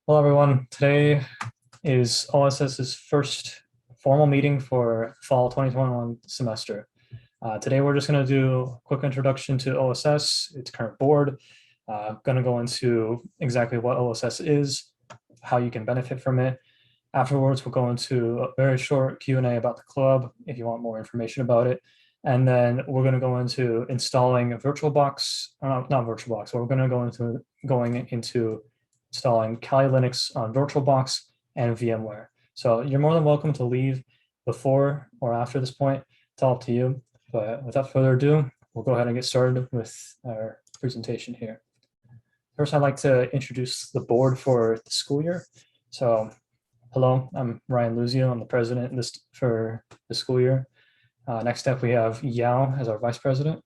Hello, everyone. Today is OSS's first formal meeting for fall 2021 semester. Today, we're just going to do a quick introduction to OSS, its current board. Going to go into exactly what OSS is, how you can benefit from it. Afterwards, we'll go into a very short Q&A about the club if you want more information about it. And then we're going to go into installing a VirtualBox, not VirtualBox, we're going to go into installing Kali Linux on VirtualBox and VMware. So you're more than welcome to leave before or after this point. It's all up to you. But without further ado, we'll go ahead and get started with our presentation here. First, I'd like to introduce the board for the school year. So hello, I'm Ryan Luzio. I'm the president for the school year. Next up, we have Yao as our vice president.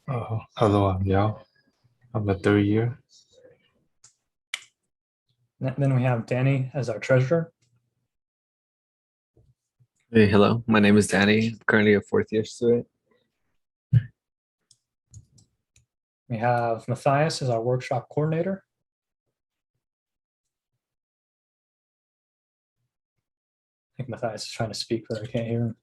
Hello, I'm Yao. I'm the third year. Then we have Danny as our treasurer. Hey, hello. My name is Danny. I'm currently a fourth year student. We have Matthias as our workshop coordinator. I think Matthias is trying to speak, but I can't hear him.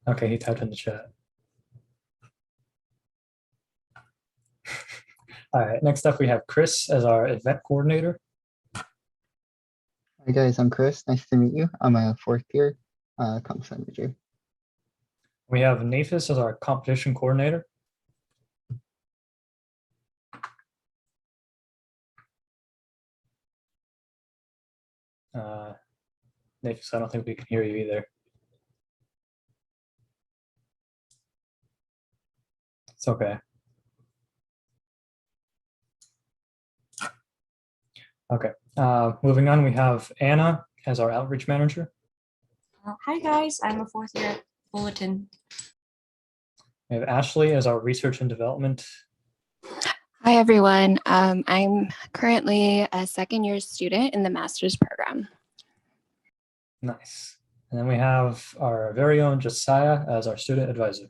Okay, he typed in the chat. All right, next up we have Chris as our event coordinator. Hi guys, I'm Chris. Nice to meet you. I'm a fourth year comp major. We have Nathis as our competition coordinator. Nathis, I don't think we can hear you either. It's okay. Okay, moving on, we have Anna as our outreach manager. Hi guys, I'm a fourth year at Fullerton. We have Ashley as our research and development. Hi everyone, I'm currently a second year student in the master's program. Nice. And then we have our very own Josiah as our student advisor.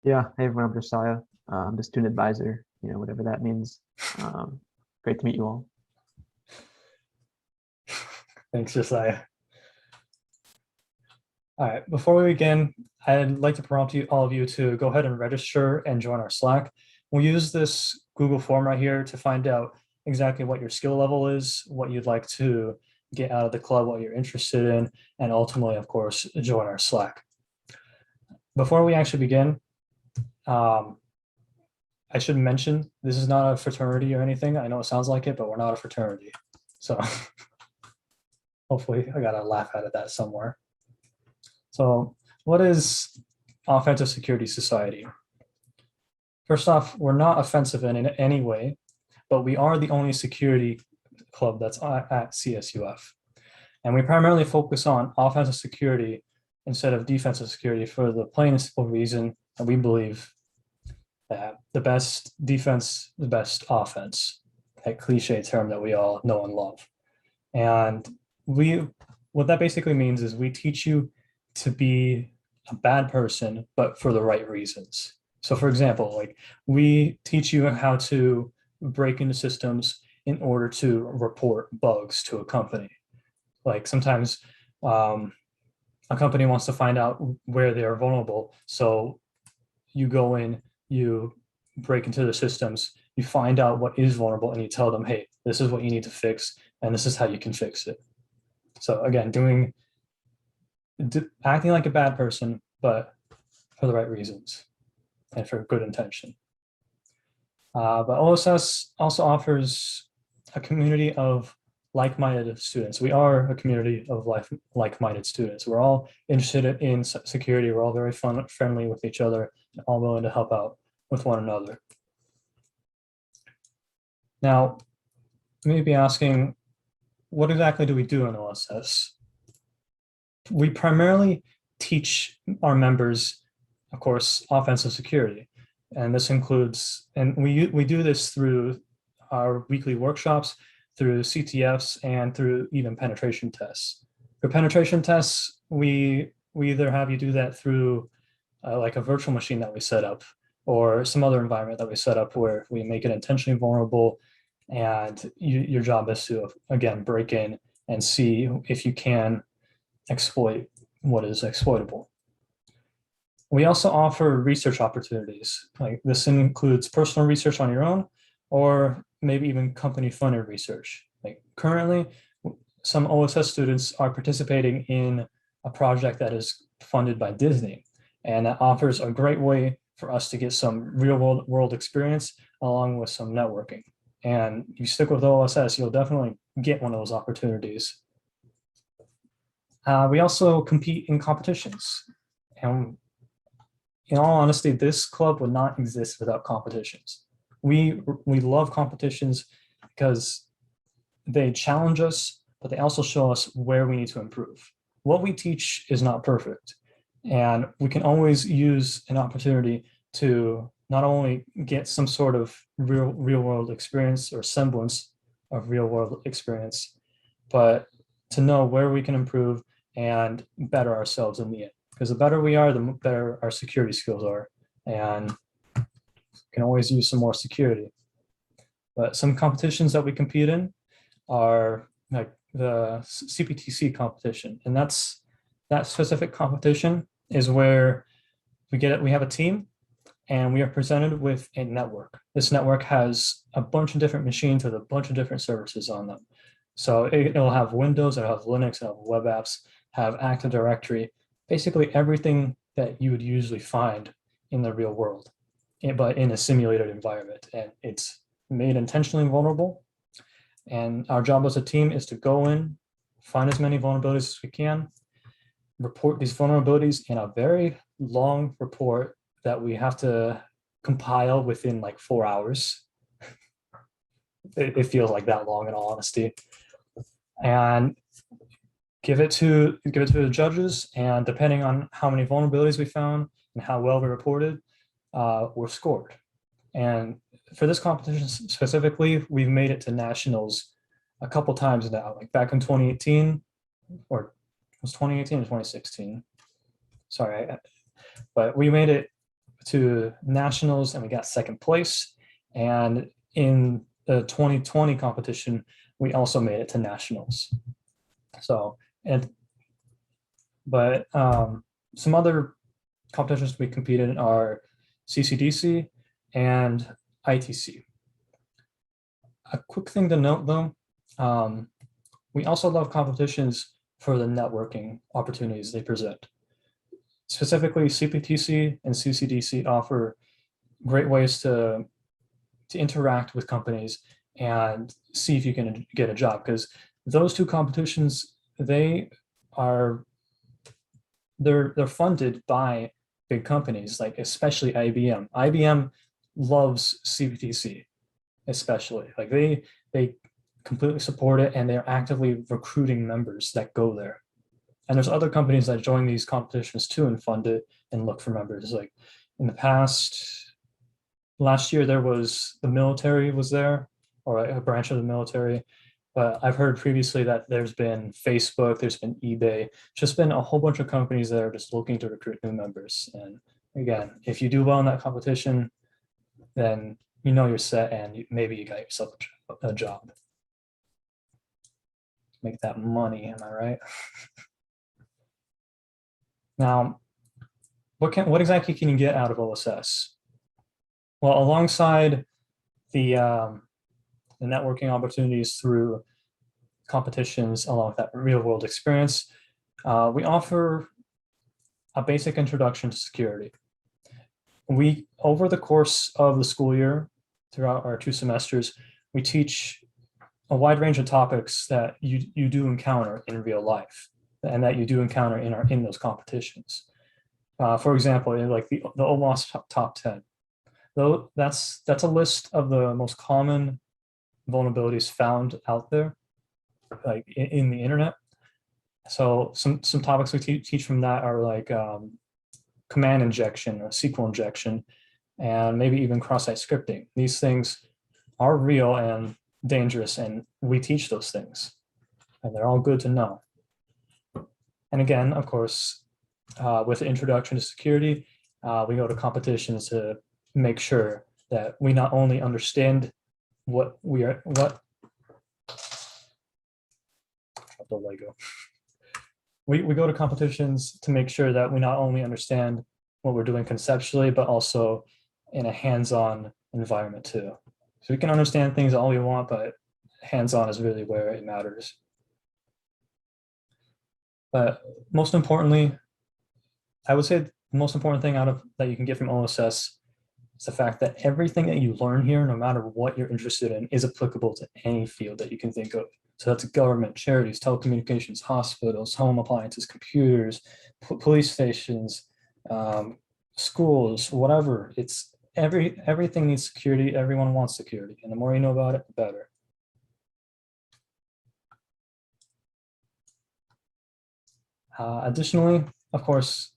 Yeah, hey everyone, I'm Josiah. I'm the student advisor, whatever that means. Great to meet you all. Thanks, Josiah. All right, before we begin, I'd like to prompt all of you to go ahead and register and join our Slack. We'll use this Google form right here to find out exactly what your skill level is, what you'd like to get out of the club, what you're interested in, and ultimately, of course, join our Slack. Before we actually begin, I should mention this is not a fraternity or anything. I know it sounds like it, but we're not a fraternity. So hopefully I got a laugh out of that somewhere. So what is Offensive Security Society? First off, we're not offensive in any way, but we are the only security club that's at CSUF. And we primarily focus on offensive security instead of defensive security for the plain and simple reason that we believe that the best defense, the best offense, that cliche term that we all know and love. And what that basically means is we teach you to be a bad person, but for the right reasons. So for example, like we teach you how to break into systems in order to report bugs to a company. Like sometimes a company wants to find out where they are vulnerable. So you go in, you break into the systems, you find out what is vulnerable and you tell them, hey, this is what you need to fix and this is how you can fix it. So again, acting like a bad person, but for the right reasons and for good intention. But OSS also offers a community of like-minded students. We are a community of like-minded students. We're all interested in security. We're all very friendly with each other, and all willing to help out with one another. Now, you may be asking, what exactly do we do in OSS? We primarily teach our members, of course, offensive security. And this includes, and we do this through our weekly workshops, through CTFs, and through even penetration tests. For penetration tests, we we either have you do that through like a virtual machine that we set up, or some other environment that we set up where we make it intentionally vulnerable, and your job is to, again, break in and see if you can exploit what is exploitable. We also offer research opportunities. Like this includes personal research on your own, or maybe even company-funded research. Like currently, some OSS students are participating in a project that is funded by Disney, and that offers a great way for us to get some real world experience along with some networking. And you stick with OSS, you'll definitely get one of those opportunities. We also compete in competitions. And in all honesty, this club would not exist without competitions. We love competitions because they challenge us, but they also show us where we need to improve. What we teach is not perfect, and we can always use an opportunity to not only get some sort of real world experience or semblance of real world experience, but to know where we can improve and better ourselves in the end. Because the better we are, the better our security skills are, and can always use some more security. But some competitions that we compete in are like the CPTC competition, and that specific competition is where we have a team and we are presented with a network. This network has a bunch of different machines with a bunch of different services on them. So it'll have Windows, it'll have Linux, it'll have web apps, have Active Directory, basically everything that you would usually find in the real world, but in a simulated environment. And it's made intentionally vulnerable. And our job as a team is to go in, find as many vulnerabilities as we can, report these vulnerabilities in a very long report that we have to compile within like 4 hours. It feels like that long in all honesty. And give it to the judges, and depending on how many vulnerabilities we found and how well we reported, we're scored. And for this competition specifically, we've made it to nationals a couple times now, like back in 2018, or it was 2018 or 2016. Sorry, but we made it to nationals and we got second place. And in the 2020 competition, we also made it to nationals. So, some other competitions we competed in are CCDC and ITC. A quick thing to note though, we also love competitions for the networking opportunities they present. Specifically, CPTC and CCDC offer great ways to interact with companies and see if you can get a job, because those two competitions, they're funded by big companies, like especially IBM. IBM loves CPTC, especially. Like they completely support it, and they're actively recruiting members that go there. And there's other companies that join these competitions too and fund it and look for members. Like in the last year, there was the military was there, or a branch of the military. But I've heard previously that there's been Facebook, there's been eBay, just been a whole bunch of companies that are just looking to recruit new members. And again, if you do well in that competition, then you know you're set, and maybe you got yourself a job. Make that money, am I right? Now, what exactly can you get out of OSS? Well, alongside the networking opportunities through competitions, along with that real world experience, we offer a basic introduction to security. Over the course of the school year, throughout our 2 semesters, we teach a wide range of topics that you do encounter in real life, and that you do encounter in those competitions. For example, in like the OWASP top 10, though that's a list of the most common vulnerabilities found out there, like in the internet. So some topics we teach from that are like command injection, or SQL injection, and maybe even cross-site scripting. These things are real and dangerous, and we teach those things, and they're all good to know. And again, of course, with the introduction to security, we go to competitions to make sure that we not only understand what the Lego. We go to competitions to make sure that we not only understand what we're doing conceptually, but also in a hands-on environment too. So we can understand things all we want, but hands-on is really where it matters. But most importantly, I would say the most important thing that you can get from OSS is the fact that everything that you learn here, no matter what you're interested in, is applicable to any field that you can think of. So that's government, charities, telecommunications, hospitals, home appliances, computers, police stations, schools, whatever. It's everything needs security. Everyone wants security, and the more you know about it, the better. Additionally, of course,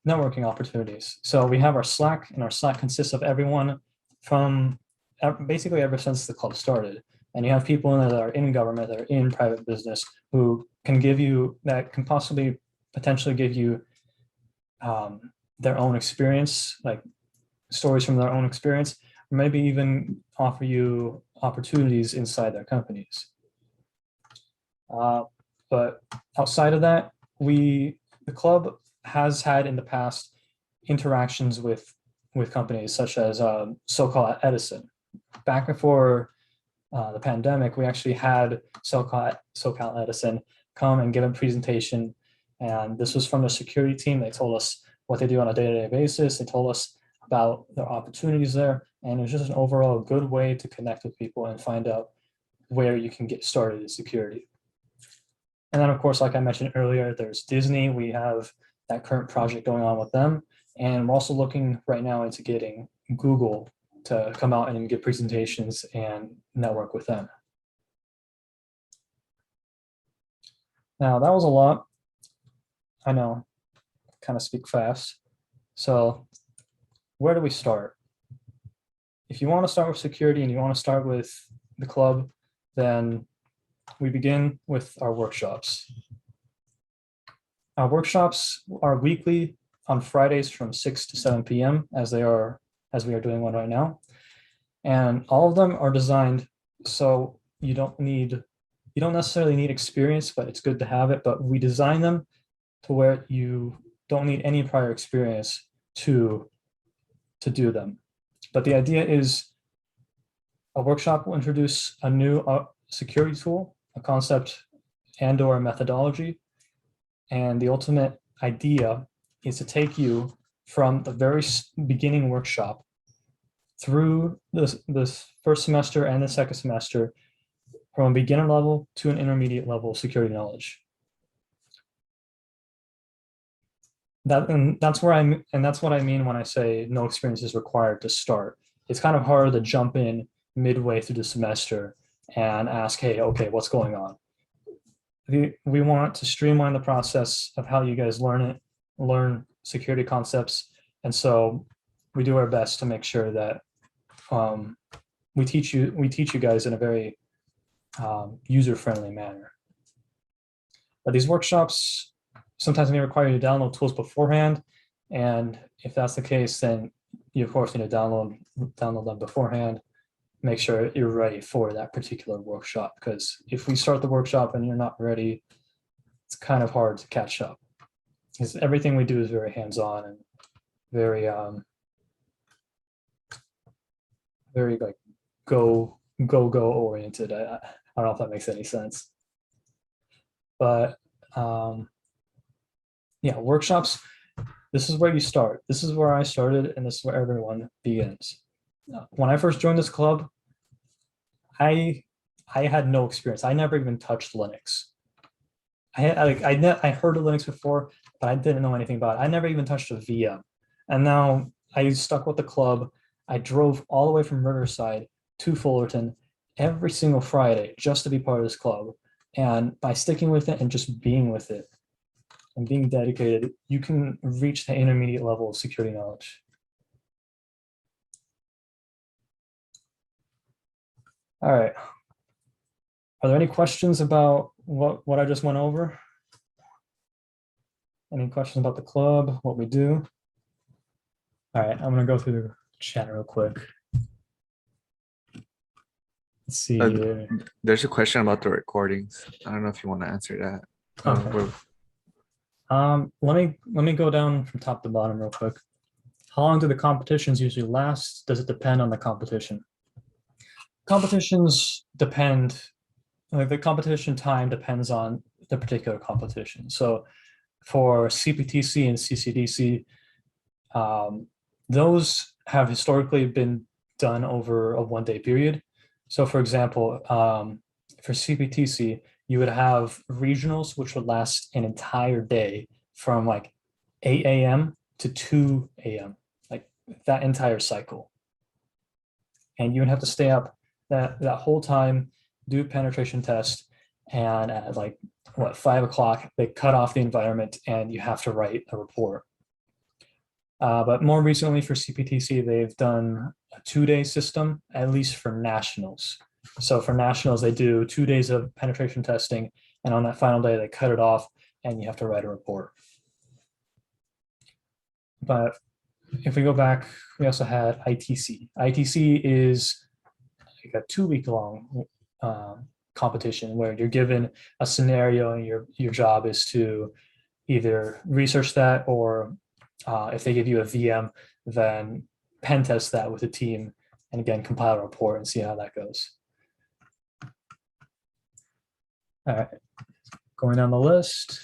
networking opportunities. So we have our Slack, and our Slack consists of everyone from basically ever since the club started. And you have people in there that are in government, that are in private business, who can give you, that can potentially give you their own experience, like stories from their own experience, or maybe even offer you opportunities inside their companies. But outside of that, the club has had in the past interactions with companies such as so-called Edison. Back before the pandemic, we actually had SoCal Edison come and give a presentation, and this was from the security team. They told us what they do on a day-to-day basis. They told us about their opportunities there, and it was just an overall good way to connect with people and find out where you can get started in security. And then, of course, like I mentioned earlier, there's Disney. We have that current project going on with them, and we're also looking right now into getting Google to come out and give presentations and network with them. Now, that was a lot. I know, kind of speak fast. So where do we start? If you want to start with security and you want to start with the club, then we begin with our workshops. Our workshops are weekly on Fridays from 6 to 7 p.m. as we are doing one right now. And all of them are designed so you don't necessarily need experience, but it's good to have it. But we design them to where you don't need any prior experience to do them. But the idea is a workshop will introduce a new security tool, a concept and/or a methodology. And the ultimate idea is to take you from the very beginning workshop through this first semester and the second semester, from a beginner level to an intermediate level of security knowledge. That's what I mean when I say no experience is required to start. It's kind of hard to jump in midway through the semester and ask, hey, okay, what's going on? We want to streamline the process of how you guys learn security concepts. And so we do our best to make sure that we teach you guys in a very user-friendly manner. But these workshops sometimes may require you to download tools beforehand. And if that's the case, then you of course need to download them beforehand. Make sure you're ready for that particular workshop, because if we start the workshop and you're not ready, it's kind of hard to catch up, because everything we do is very hands-on and very like go oriented. I don't know if that makes any sense, but yeah, workshops, this is where you start. This is where I started, and this is where everyone begins. When I first joined this club, I had no experience. I never even touched Linux. I heard of Linux before, but I didn't know anything about it. I never even touched a VM. And now I stuck with the club. I drove all the way from Riverside to Fullerton every single Friday just to be part of this club. And by sticking with it and just being with it and being dedicated, you can reach the intermediate level of security knowledge. All right. Are there any questions about what I just went over? Any questions about the club, what we do? All right, I'm gonna go through the chat real quick. Let's see Uh, here. There's a question about the recordings. I don't know if you want to answer that. Okay. Let me go down from top to bottom real quick. How long do the competitions usually last? Does it depend on the competition? Competitions depend, like the competition time depends on the particular competition. So for CPTC and CCDC, those have historically been done over a 1 day period. So for example, for CPTC, you would have regionals, which would last an entire day from like 8 a.m. to 2 a.m., like that entire cycle. And you would have to stay up that whole time, do penetration test, and at like, 5 o'clock, they cut off the environment and you have to write a report. But more recently for CPTC, they've done a 2-day system, at least for nationals. So for nationals, they do 2 days of penetration testing, and on that final day, they cut it off and you have to write a report. But if we go back, we also had ITC. ITC is like a 2-week-long competition where you're given a scenario and your job is to either research that, or if they give you a VM, then pen test that with a team and again compile a report and see how that goes. All right, going down the list.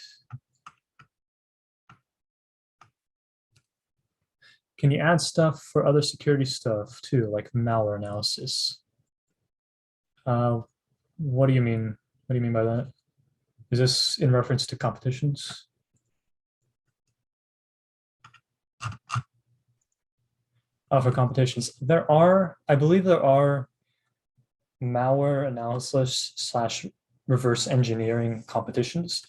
Can you add stuff for other security stuff too, like malware analysis? What do you mean? What do you mean by that? Is this in reference to competitions? Oh, for competitions, there are, I believe there are malware analysis / reverse engineering competitions.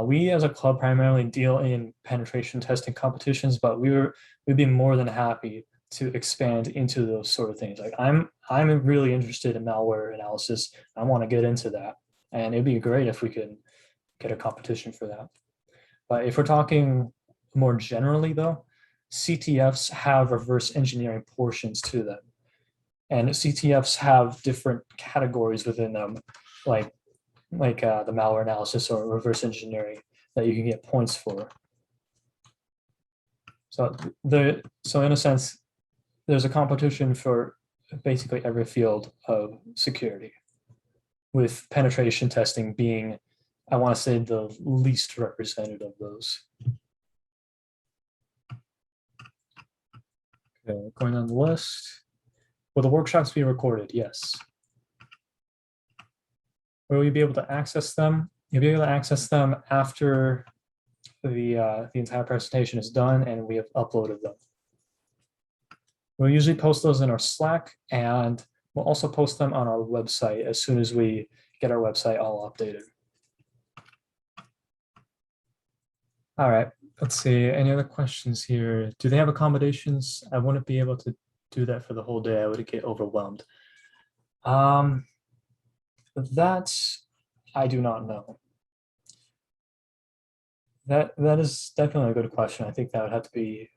We as a club primarily deal in penetration testing competitions, but we'd be more than happy to expand into those sort of things. Like I'm really interested in malware analysis. I want to get into that, and it'd be great if we could get a competition for that. But if we're talking more generally though, CTFs have reverse engineering portions to them. And CTFs have different categories within them, like the malware analysis or reverse engineering that you can get points for. So in a sense, there's a competition for basically every field of security, with penetration testing being, I want to say, the least represented of those. Okay, going on the list. Will the workshops be recorded? Yes. Will you be able to access them? You'll be able to access them after the entire presentation is done and we have uploaded them. We'll usually post those in our Slack, and we'll also post them on our website as soon as we get our website all updated. All right, let's see, any other questions here? Do they have accommodations? I wouldn't be able to do that for the whole day. I would get overwhelmed. That I do not know. That is definitely a good question. I think that would have to be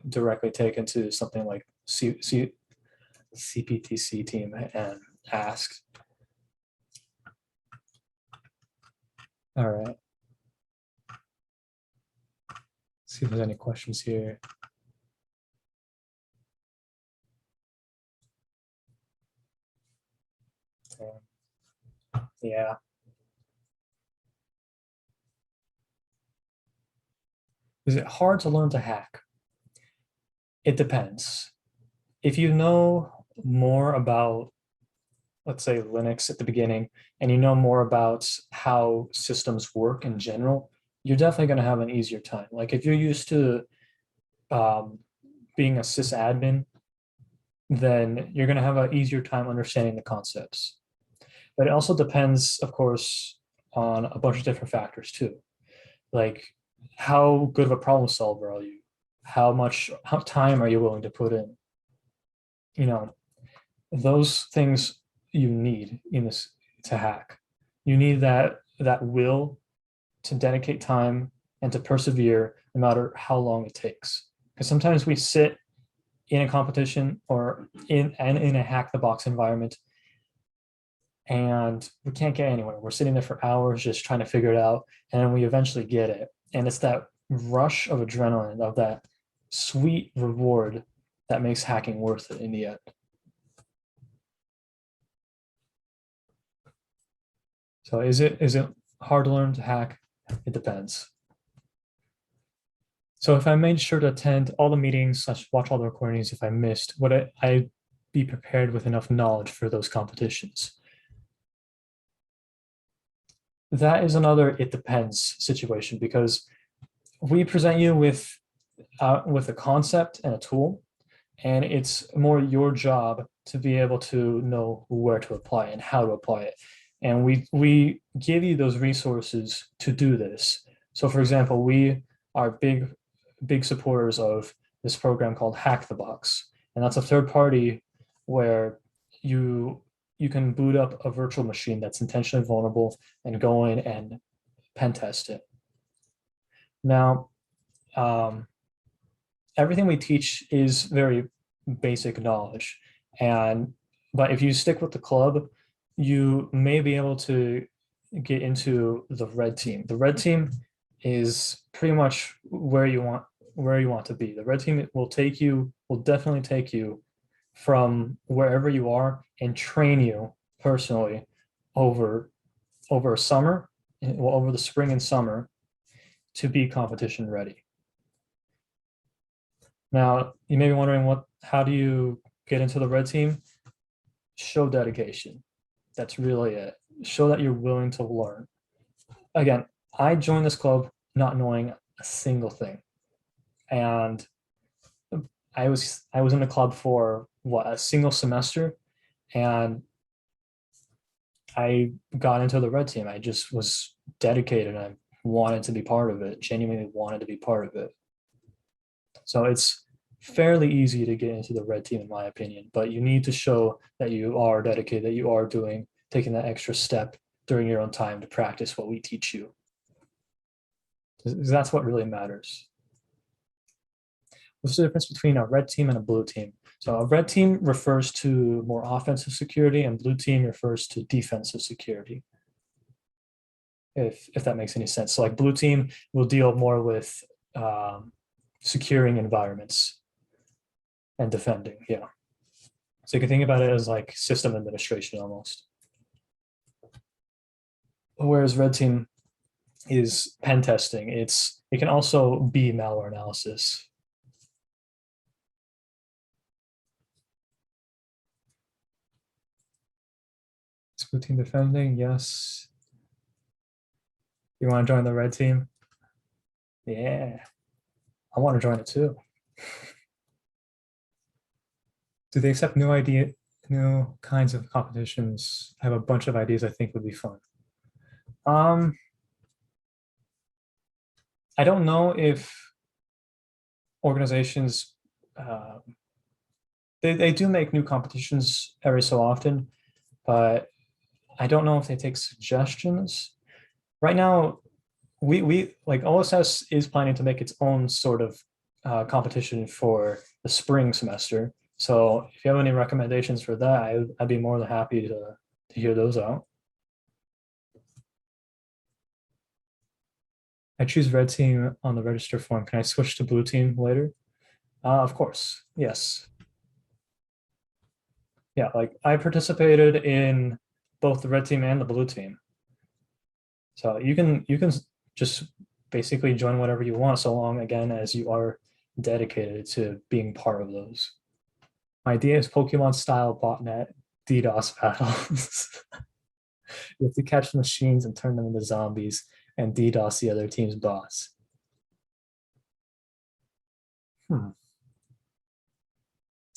directly taken to something like CPTC team and asked. All right. See if there's any questions here. Yeah. Is it hard to learn to hack? It depends. If you know more about, let's say, Linux at the beginning, and you know more about how systems work in general, you're definitely going to have an easier time. Like if you're used to being a sysadmin, then you're going to have an easier time understanding the concepts. But it also depends, of course, on a bunch of different factors too. Like how good of a problem solver are you? How time are you willing to put in? You know, those things you need in this to hack. You need that will to dedicate time and to persevere no matter how long it takes. Because sometimes we sit in a competition or in a hack the box environment and we can't get anywhere. We're sitting there for hours just trying to figure it out, and then we eventually get it. And it's that rush of adrenaline, of that sweet reward, that makes hacking worth it in the end. So is it hard to learn to hack? It depends. So if I made sure to attend all the meetings, watch all the recordings if I missed, would I be prepared with enough knowledge for those competitions? That is another it depends situation, because we present you with a concept and a tool, and it's more your job to be able to know where to apply and how to apply it. And we give you those resources to do this. So for example, we are big supporters of this program called Hack the Box. And that's a third party where you can boot up a virtual machine that's intentionally vulnerable and go in and pen test it. Now, everything we teach is very basic knowledge. But if you stick with the club, you may be able to get into the red team. The red team is pretty much where you want to be. The red team will definitely take you from wherever you are and train you personally over a summer, well, over the spring and summer, to be competition ready. Now, you may be wondering, how do you get into the red team? Show dedication. That's really it. Show that you're willing to learn. Again, I joined this club not knowing a single thing. And I was in the club for a single semester, and I got into the red team. I just was dedicated, and I wanted to be part of it, genuinely wanted to be part of it. So it's fairly easy to get into the red team, in my opinion, but you need to show that you are dedicated, that you are taking that extra step during your own time to practice what we teach you. That's what really matters. What's the difference between a red team and a blue team? So a red team refers to more offensive security, and blue team refers to defensive security. If that makes any sense. So like blue team will deal more with securing environments and defending, yeah. So you can think about it as like system administration almost. Whereas red team is pen testing. It can also be malware analysis. Is blue team defending? Yes. You want to join the red team? Yeah, I want to join it too. Do they accept new kinds of competitions? I have a bunch of ideas I think would be fun. I don't know if organizations, they do make new competitions every so often, but I don't know if they take suggestions. Right now, we like OSS is planning to make its own sort of competition for the spring semester. So if you have any recommendations for that, I'd be more than happy to hear those out. I choose red team on the register form. Can I switch to blue team later? Of course, yes. Yeah, like I participated in both the red team and the blue team. So you can just basically join whatever you want, so long, again, as you are dedicated to being part of those. My idea is Pokemon style botnet DDoS battles. You have to catch machines and turn them into zombies and DDoS the other team's boss. It's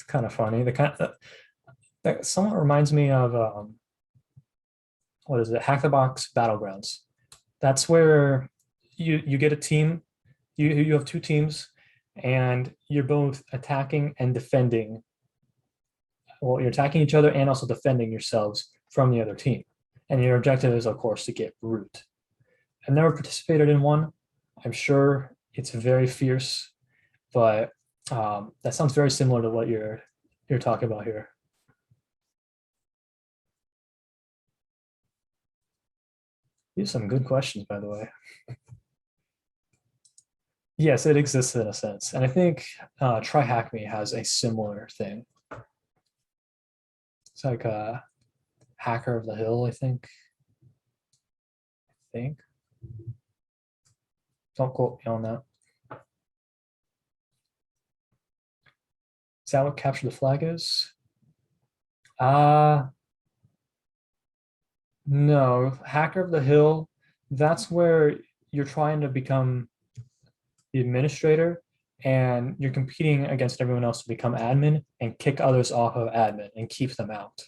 kind of funny. That somewhat reminds me of what is it? Hack the Box Battlegrounds. That's where you get a team. You have two teams, and you're both attacking and defending. Well, you're attacking each other and also defending yourselves from the other team. And your objective is, of course, to get root. I've never participated in one. I'm sure it's very fierce, but that sounds very similar to what you're talking about here. These are some good questions, by the way. Yes, it exists in a sense. And I think Try Hack Me has a similar thing. It's like a Hacker of the Hill, I think. Don't quote me on that. Is that what Capture the Flag is? No, Hacker of the Hill, that's where you're trying to become the administrator and you're competing against everyone else to become admin and kick others off of admin and keep them out.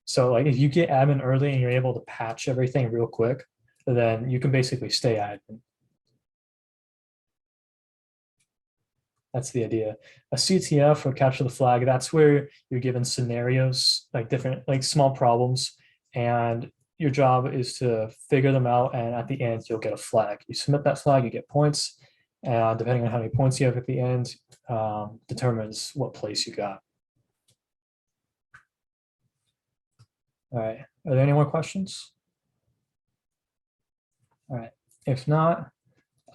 So like if you get admin early and you're able to patch everything real quick, then you can basically stay admin. That's the idea. A CTF or Capture the Flag, that's where you're given scenarios, like different, like small problems, and your job is to figure them out, and at the end, you'll get a flag. You submit that flag, you get points, and depending on how many points you have at the end, determines what place you got. All right, are there any more questions? All right, if not,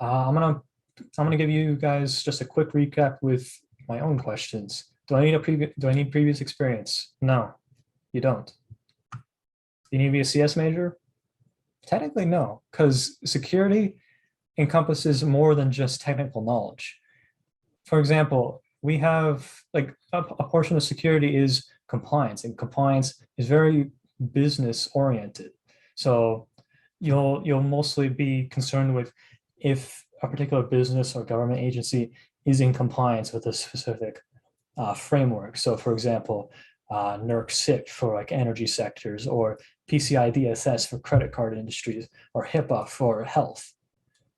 I'm gonna give you guys just a quick recap with my own questions. Do I need previous experience? No, you don't. Do you need to be a CS major? Technically, no, because security encompasses more than just technical knowledge. For example, we have like a portion of security is compliance, and compliance is very business oriented. So you'll mostly be concerned with if a particular business or government agency is in compliance with a specific framework. So for example, NERC-CIP for like energy sectors, or PCI DSS for credit card industries, or HIPAA for health.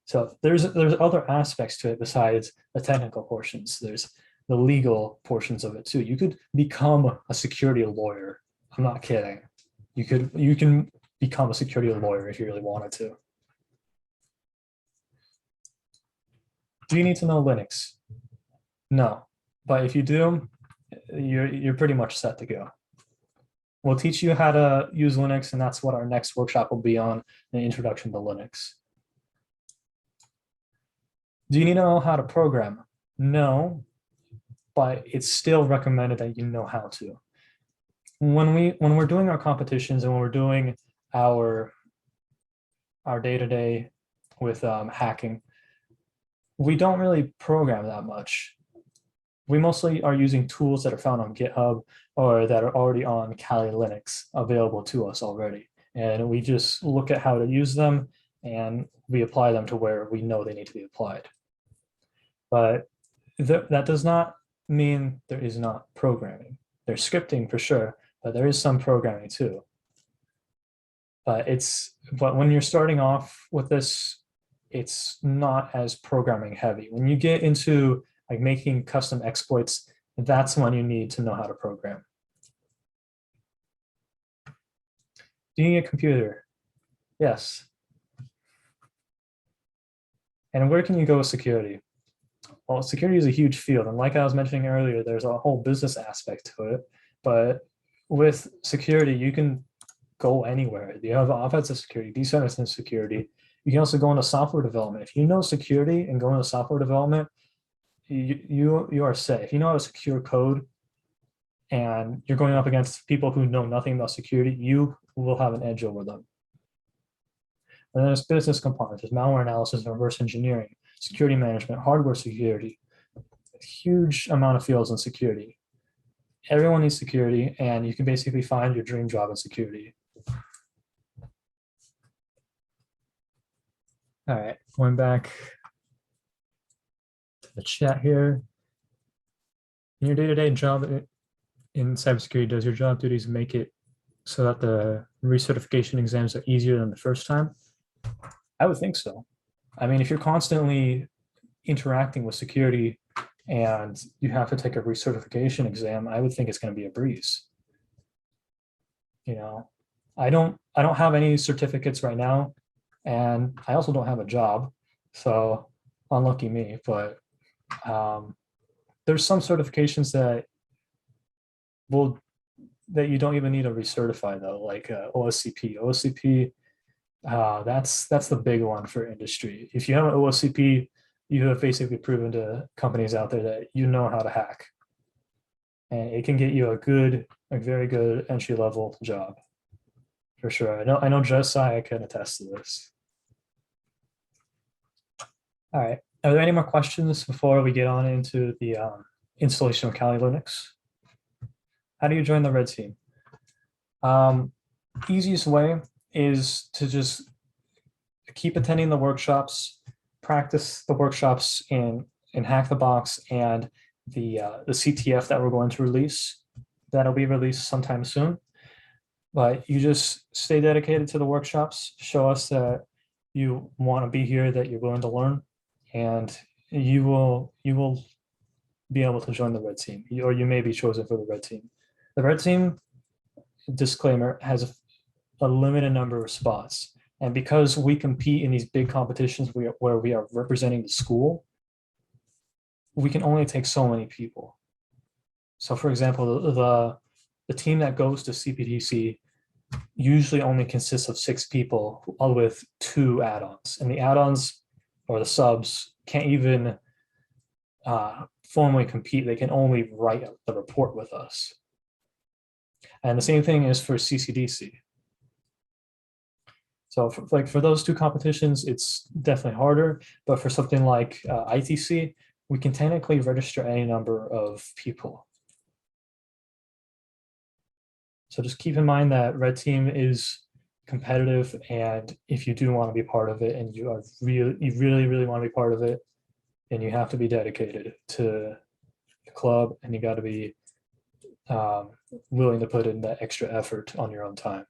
So there's other aspects to it besides the technical portions. There's the legal portions of it too. You could become a security lawyer. I'm not kidding. You can become a security lawyer if you really wanted to. Do you need to know Linux? No, but if you do, you're pretty much set to go. We'll teach you how to use Linux, and that's what our next workshop will be on, an introduction to Linux. Do you need to know how to program? No, but it's still recommended that you know how to. When we're doing our competitions and when we're doing our day-to-day with hacking, we don't really program that much. We mostly are using tools that are found on GitHub or that are already on Kali Linux available to us already. And we just look at how to use them and we apply them to where we know they need to be applied. But that does not mean there is not programming. There's scripting for sure, but there is some programming too. But when you're starting off with this, it's not as programming heavy. When you get into like making custom exploits, that's when you need to know how to program. Do you need a computer? Yes. And where can you go with security? Well, security is a huge field. And like I was mentioning earlier, there's a whole business aspect to it. But with security, you can go anywhere. You have offensive security, defensive security. You can also go into software development. If you know security and go into software development, you are safe. You know how to secure code and you're going up against people who know nothing about security, you will have an edge over them. And then there's business components, there's malware analysis, reverse engineering, security management, hardware security, a huge amount of fields in security. Everyone needs security, and you can basically find your dream job in security. All right, going back to the chat here. In your day-to-day job in cybersecurity, does your job duties make it so that the recertification exams are easier than the first time? I would think so. I mean, if you're constantly interacting with security and you have to take a recertification exam, I would think it's going to be a breeze. You know, I don't have any certificates right now, and I also don't have a job. So unlucky me, but there's some certifications that you don't even need to recertify though, like OSCP. OSCP, that's the big one for industry. If you have an OSCP, you have basically proven to companies out there that you know how to hack, and it can get you a very good entry level job, for sure. I know Josiah can attest to this. All right. Are there any more questions before we get on into the installation of Kali Linux? How do you join the Red Team? Easiest way is to just keep attending the workshops, practice the workshops in Hack the Box and the CTF that we're going to release. That'll be released sometime soon. But you just stay dedicated to the workshops, show us that you want to be here, that you're willing to learn, and you will be able to join the Red Team, or you may be chosen for the Red Team. The Red Team, disclaimer, has a limited number of spots. And because we compete in these big competitions where we are representing the school, we can only take so many people. So for example, the team that goes to CPTC usually only consists of 6 people with 2 add-ons. And the add-ons or the subs can't even formally compete. They can only write the report with us. And the same thing is for CCDC. So for those 2 competitions, it's definitely harder. But for something like ITC, we can technically register any number of people. So just keep in mind that Red Team is competitive, and if you do want to be part of it, and you really want to be part of it, then you have to be dedicated to the club, and you got to be willing to put in that extra effort on your own time.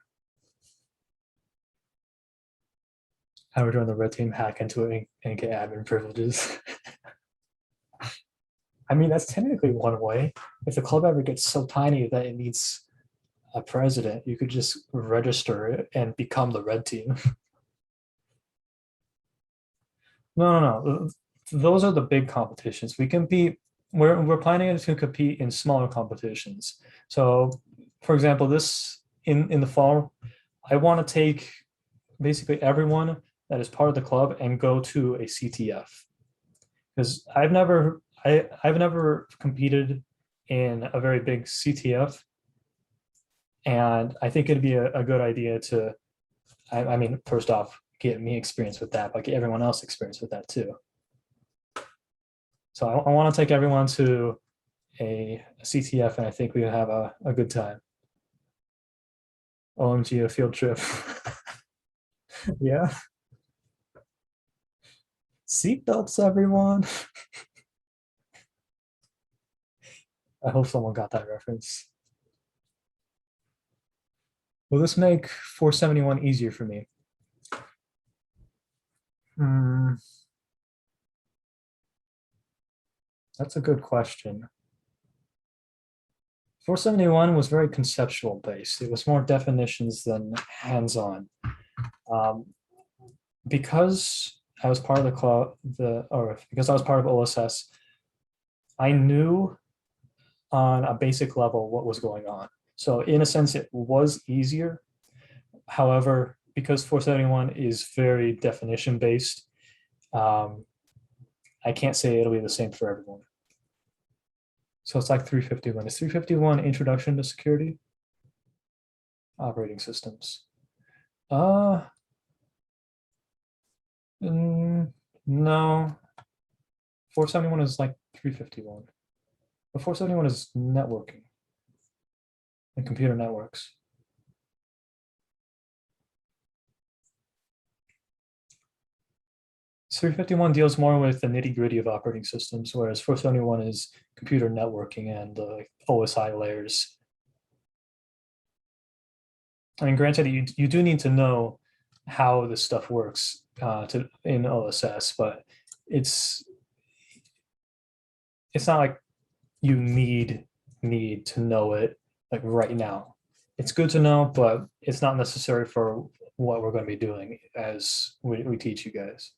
How to join the Red Team, hack into it, and get admin privileges. I mean, that's technically one way. If the club ever gets so tiny that it needs a president, you could just register it and become the Red Team. No. Those are the big competitions. We compete. We're planning to compete in smaller competitions. So, for example, this in the fall, I want to take basically everyone that is part of the club and go to a CTF, because I've never competed in a very big CTF. And I think it'd be a good idea to, I mean, first off, get me experience with that, but get everyone else experience with that too. So I want to take everyone to a CTF, and I think we have a good time. OMG, a field trip. Yeah. Seatbelts, everyone. I hope someone got that reference. Will this make 471 easier for me? That's a good question. 471 was very conceptual based. It was more definitions than hands-on. Because I was part of the club, because I was part of OSS, I knew on a basic level what was going on. So in a sense, it was easier. However, because 471 is very definition based, I can't say it'll be the same for everyone. So it's like 351. Is 351 Introduction to Security? Operating Systems. No. No. 471 is like 351. But 471 is networking and computer networks. So 351 deals more with the nitty-gritty of operating systems, whereas 471 is computer networking and the OSI layers. I mean, granted, you do need to know how this stuff works in OSS, but it's not like you need to know it like right now. It's good to know, but it's not necessary for what we're going to be doing as we teach you guys.